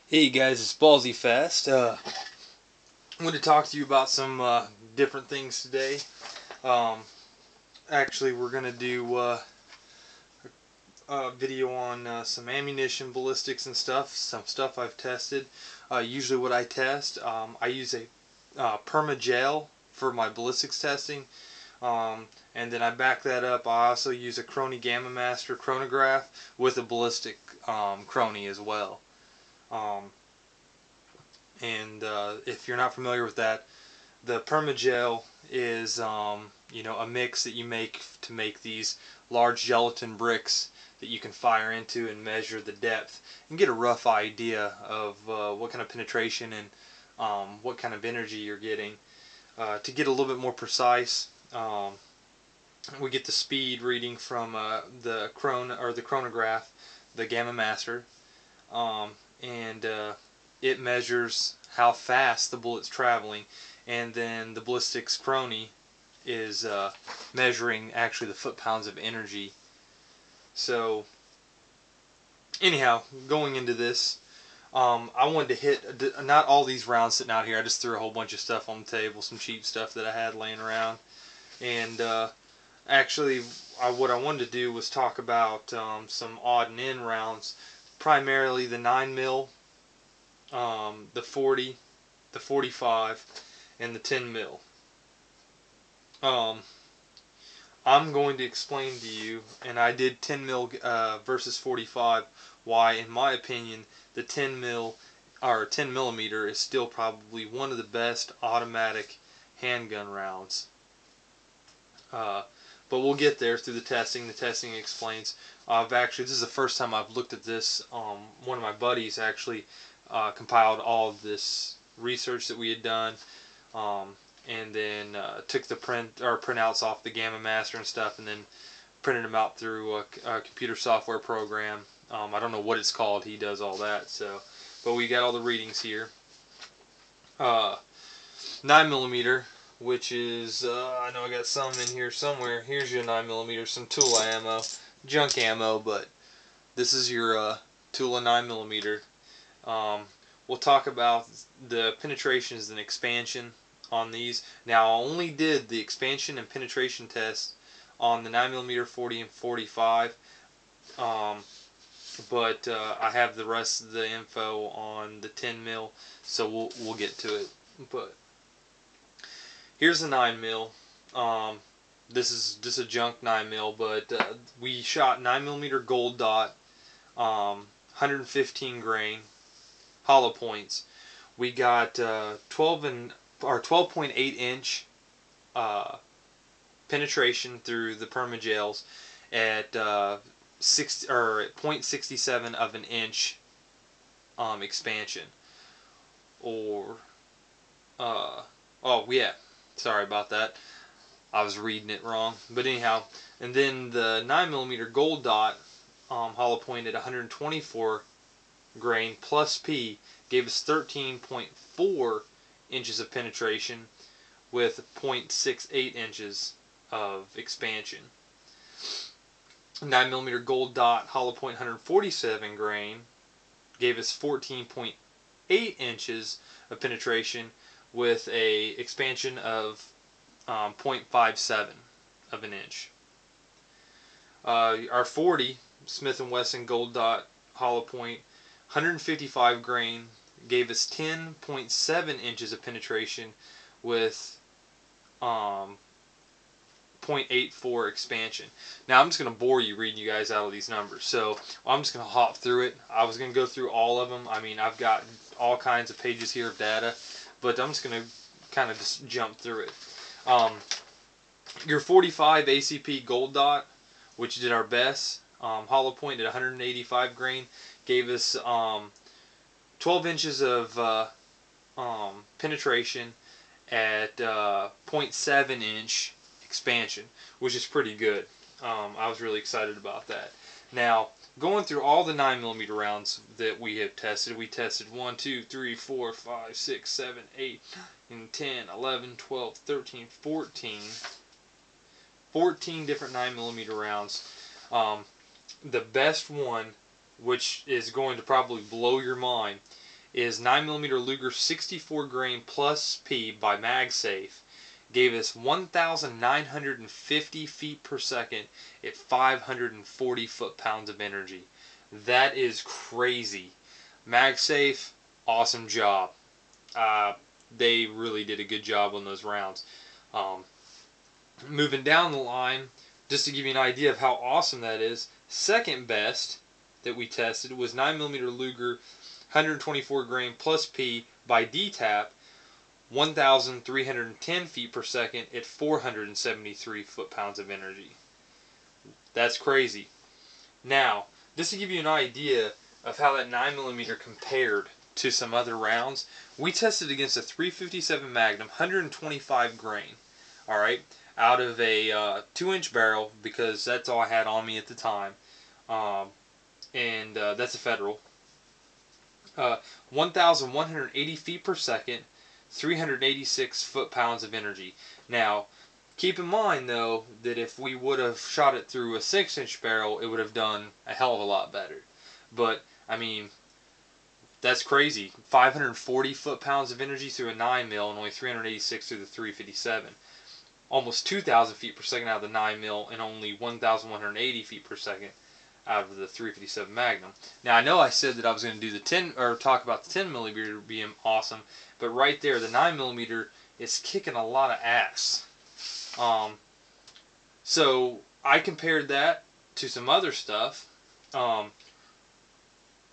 Hey guys, it's Ballsy Fast. I'm going to talk to you about some different things today. Um, Actually, we're going to do a video on some ammunition, ballistics, and stuff. Some stuff I've tested. Usually, what I test, I use a perma-gel for my ballistics testing, and then I back that up. I also use a Crony Gamma Master chronograph with a ballistic Crony as well. Um, and if you're not familiar with that, the permagel is a mix that you make to make these large gelatin bricks that you can fire into and measure the depth and get a rough idea of what kind of penetration and what kind of energy you're getting. To get a little bit more precise, we get the speed reading from the chronograph, the Gamma Master, and it measures how fast the bullet's traveling, and then the ballistics Crony is measuring actually the foot-pounds of energy. So anyhow, going into this, I wanted to hit not all these rounds sitting out here. I just threw a whole bunch of stuff on the table, some cheap stuff that I had laying around, and actually what I wanted to do was talk about some odd and end rounds, primarily the 9mm, the 40, the 45, and the 10 mil. I'm going to explain to you, and I did 10 mil versus 45, why in my opinion the 10 mil or 10 millimeter is still probably one of the best automatic handgun rounds. But we'll get there through the testing. The testing explains. This is the first time I've looked at this. One of my buddies actually compiled all of this research that we had done, and then took the printouts off the Gamma Master and stuff, and then printed them out through a computer software program. I don't know what it's called. He does all that. So, but we got all the readings here. 9mm, which is, I know I got some in here somewhere. Here's your 9mm, some Tula ammo, junk ammo, but this is your Tula 9mm. We'll talk about the penetrations and expansion on these. Now, I only did the expansion and penetration test on the 9mm, 40, and 45, but I have the rest of the info on the 10 mil, so we'll get to it. But here's the 9mm. This is just a junk 9mm, but we shot 9mm gold dot, 115 grain, hollow points. We got 12.8 inch penetration through the permagels at 0.67 of an inch expansion, or oh yeah, sorry about that. I was reading it wrong. But anyhow, and then the 9mm gold dot hollow point at 124 grain plus P gave us 13.4 inches of penetration with 0.68 inches of expansion. 9mm gold dot hollow point 147 grain gave us 14.8 inches of penetration with a expansion of 0.57 of an inch. Our 40 Smith & Wesson gold dot hollow point 155 grain gave us 10.7 inches of penetration with 0.84 expansion. Now I'm just going to bore you reading you guys out of these numbers, so I'm just going to hop through it. I was going to go through all of them. I mean, I've got all kinds of pages here of data, but I'm just going to kind of just jump through it. Your 45 ACP gold dot, which did our best, hollow point at 185 grain, gave us 12 inches of penetration at 0.7 inch expansion, which is pretty good. I was really excited about that. Now, going through all the 9mm rounds that we have tested, we tested 1, 2, 3, 4, 5, 6, 7, 8, and 10, 11, 12, 13, 14 different 9mm rounds. The best one, which is going to probably blow your mind, is 9mm Luger 64 grain plus P by MagSafe. Gave us 1,950 feet per second at 540 foot-pounds of energy. That is crazy. MagSafe, awesome job. They really did a good job on those rounds. Moving down the line, just to give you an idea of how awesome that is, second best that we tested was 9mm Luger 124 grain plus P by DTAP, 1,310 feet per second at 473 foot-pounds of energy. That's crazy. Now, just to give you an idea of how that 9mm compared to some other rounds, we tested against a 357 Magnum 125 grain, alright, out of a 2-inch barrel, because that's all I had on me at the time, and that's a Federal. 1,180 feet per second, 386 foot-pounds of energy. Now, keep in mind, though, that if we would have shot it through a 6-inch barrel, it would have done a hell of a lot better. But, I mean, that's crazy. 540 foot-pounds of energy through a 9mm and only 386 through the 357. Almost 2,000 feet per second out of the 9mm and only 1,180 feet per second out of the 357 Magnum. Now, I know I said that I was going to do the 10, or talk about the 10mm being awesome, but right there, the 9mm is kicking a lot of ass. So I compared that to some other stuff. I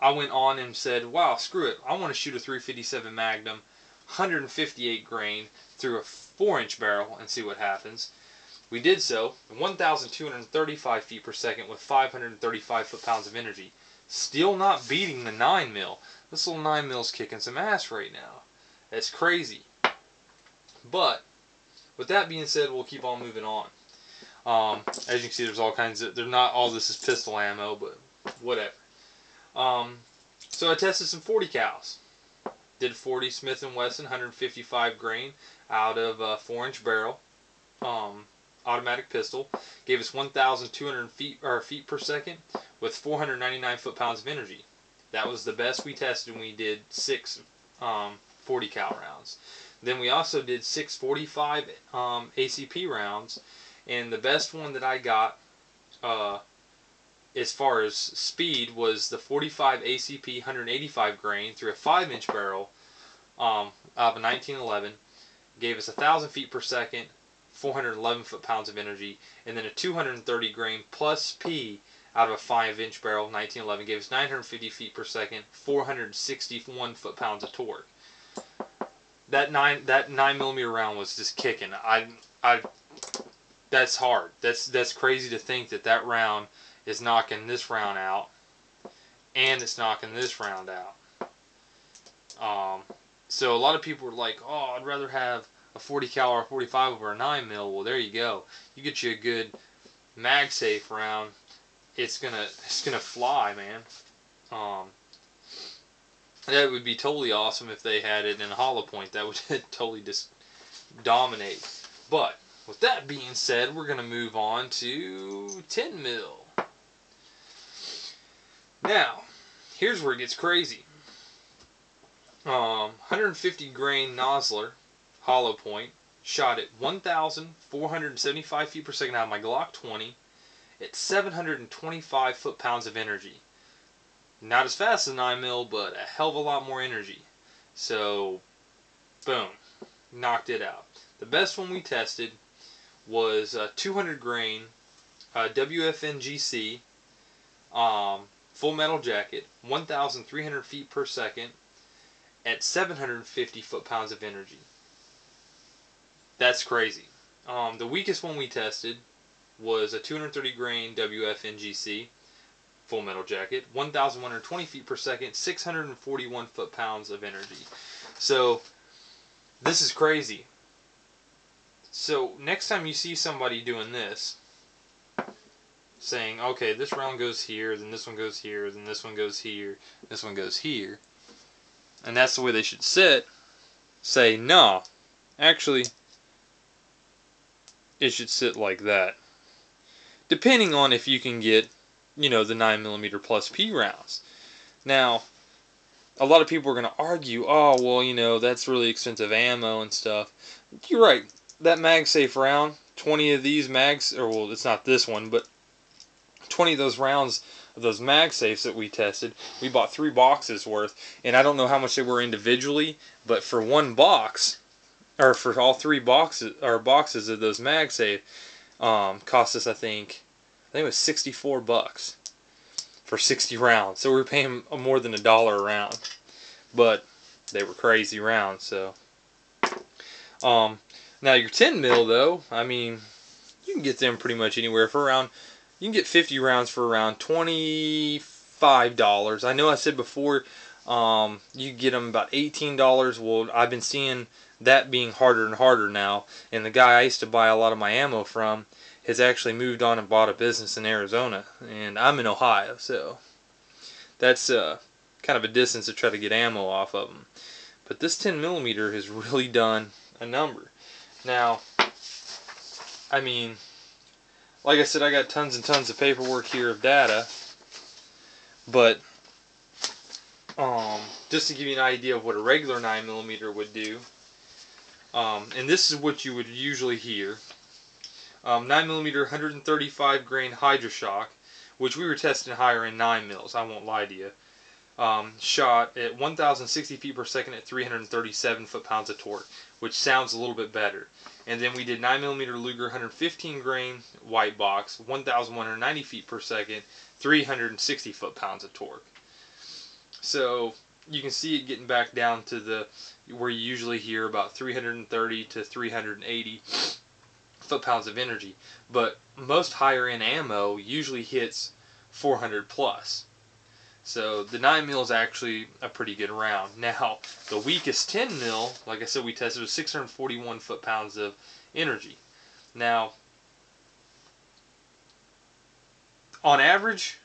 went on and said, wow, screw it, I want to shoot a 357 Magnum 158 grain through a 4-inch barrel and see what happens. We did so, 1,235 feet per second with 535 foot-pounds of energy. Still not beating the 9mm. This little 9mm's kicking some ass right now. That's crazy. But, with that being said, we'll keep on moving on. As you can see, there's all kinds of... not all this is pistol ammo, but whatever. So I tested some 40 cals. Did 40 Smith & Wesson 155 grain out of a 4-inch barrel. Automatic pistol. Gave us 1,200 feet per second with 499 foot-pounds of energy. That was the best we tested when we did 6 40 cal rounds. Then we also did 6 45 ACP rounds, and the best one that I got as far as speed was the 45 ACP 185 grain through a 5-inch barrel of a 1911. Gave us 1,000 feet per second, 411 foot-pounds of energy, and then a 230 grain plus P out of a 5-inch barrel, 1911, gave us 950 feet per second, 461 foot-pounds of torque. That 9mm round was just kicking. That's hard. That's crazy to think that round is knocking this round out, and it's knocking this round out. So a lot of people were like, "Oh, I'd rather have a 40 cal or a 45 over a 9mm. Well, there you go. You get you a good MagSafe round. It's gonna fly, man. That would be totally awesome if they had it in a hollow point. That would totally just dominate. But with that being said, we're gonna move on to 10mm. Now, here's where it gets crazy. 150 grain Nosler hollow point, shot at 1,475 feet per second out of my Glock 20 at 725 foot-pounds of energy. Not as fast as a 9mm, but a hell of a lot more energy. So, boom, knocked it out. The best one we tested was 200 grain WFNGC full metal jacket, 1,300 feet per second at 750 foot-pounds of energy. That's crazy. The weakest one we tested was a 230 grain WFNGC full metal jacket, 1,120 feet per second, 641 foot-pounds of energy. So this is crazy. So next time you see somebody doing this, saying, okay, this round goes here, then this one goes here, then this one goes here, this one goes here, and that's the way they should sit, say, no, actually, it should sit like that. Depending on if you can get, the 9mm plus P rounds. Now, a lot of people are going to argue, oh, well, you know, that's really expensive ammo and stuff. You're right. That MagSafe round, 20 of these mags, or well, it's not this one, but 20 of those rounds of those MagSafes that we tested, we bought 3 boxes worth, and I don't know how much they were individually, but for one box, or for all 3 boxes, or boxes of those MagSafe, cost us, I think it was $64 for 60 rounds. So we were paying more than $1 a round, but they were crazy rounds. So, now your 10 mil though, I mean, you can get them pretty much anywhere for around. You can get 50 rounds for around $25. I know I said before, you get them about $18. Well, I've been seeing that being harder and harder now. And the guy I used to buy a lot of my ammo from has actually moved on and bought a business in Arizona, and I'm in Ohio, so that's kind of a distance to try to get ammo off of them. But this 10 millimeter has really done a number. Now, I mean, like I said, I got tons and tons of paperwork here of data, but just to give you an idea of what a regular 9 millimeter would do, and this is what you would usually hear. 9 millimeter 135 grain Hydroshock, which we were testing higher in 9 mils, I won't lie to you, shot at 1,060 feet per second at 337 foot-pounds of torque, which sounds a little bit better. And then we did 9 millimeter Luger 115 grain white box, 1,190 feet per second, 360 foot-pounds of torque. So you can see it getting back down to the where you usually hear about 330 to 380 foot-pounds of energy, but most higher end ammo usually hits 400 plus. So the 9 mil is actually a pretty good round. Now the weakest 10 mil, like I said, we tested was 641 foot-pounds of energy. Now on average,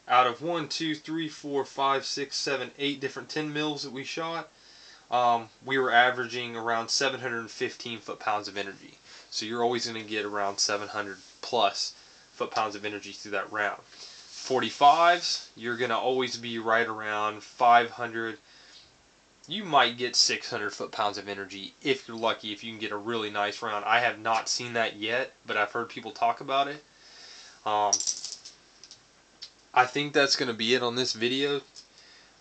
out of 1, 2, 3, 4, 5, 6, 7, 8 different 10 mils that we shot, we were averaging around 715 foot-pounds of energy. So you're always going to get around 700 plus foot-pounds of energy through that round. 45s, you're going to always be right around 500. You might get 600 foot-pounds of energy if you're lucky, if you can get a really nice round. I have not seen that yet, but I've heard people talk about it. I think that's going to be it on this video.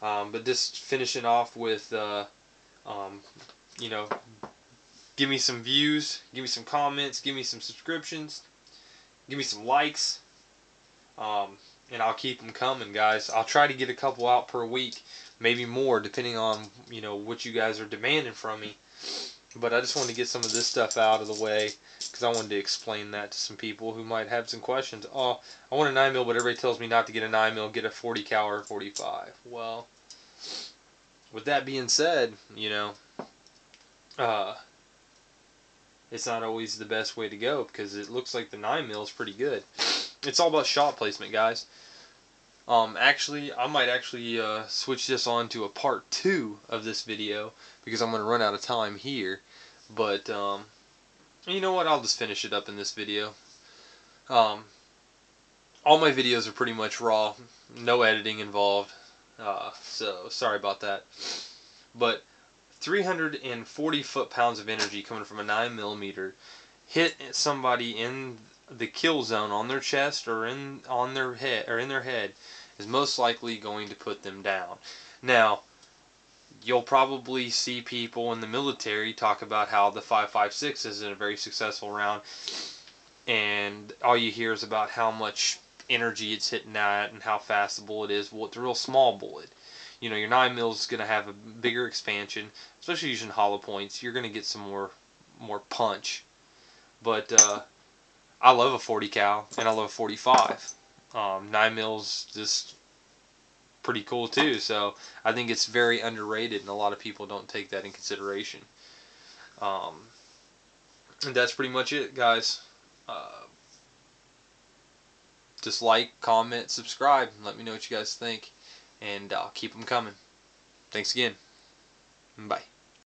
But just finishing off with, you know, give me some views, give me some comments, give me some subscriptions, give me some likes, and I'll keep them coming, guys. I'll try to get a couple out per week, maybe more, depending on, you know, what you guys are demanding from me. But I just wanted to get some of this stuff out of the way, because I wanted to explain that to some people who might have some questions. Oh, I want a 9 mil, but everybody tells me not to get a 9 mil, get a 40 cal or 45. Well, with that being said, you know, it's not always the best way to go, because it looks like the 9 mil is pretty good. It's all about shot placement, guys. Actually, I might actually switch this on to a part 2 of this video, because I'm going to run out of time here. But you know what? I'll just finish it up in this video. All my videos are pretty much raw, no editing involved. So sorry about that. But 340 foot-pounds of energy coming from a 9 millimeter hit somebody in the kill zone on their chest or on their head or in their head is most likely going to put them down. Now, you'll probably see people in the military talk about how the 5.56 is a very successful round, and all you hear is about how much energy it's hitting at and how fast the bullet is. Well, it's a real small bullet. You know, your 9 mil is going to have a bigger expansion, especially using hollow points. You're going to get some more punch. But I love a 40 cal and I love a 45. 9 mils just pretty cool too. So I think it's very underrated, and a lot of people don't take that in consideration. And that's pretty much it, guys. Just like, comment, subscribe, and let me know what you guys think. And I'll keep them coming. Thanks again. Bye.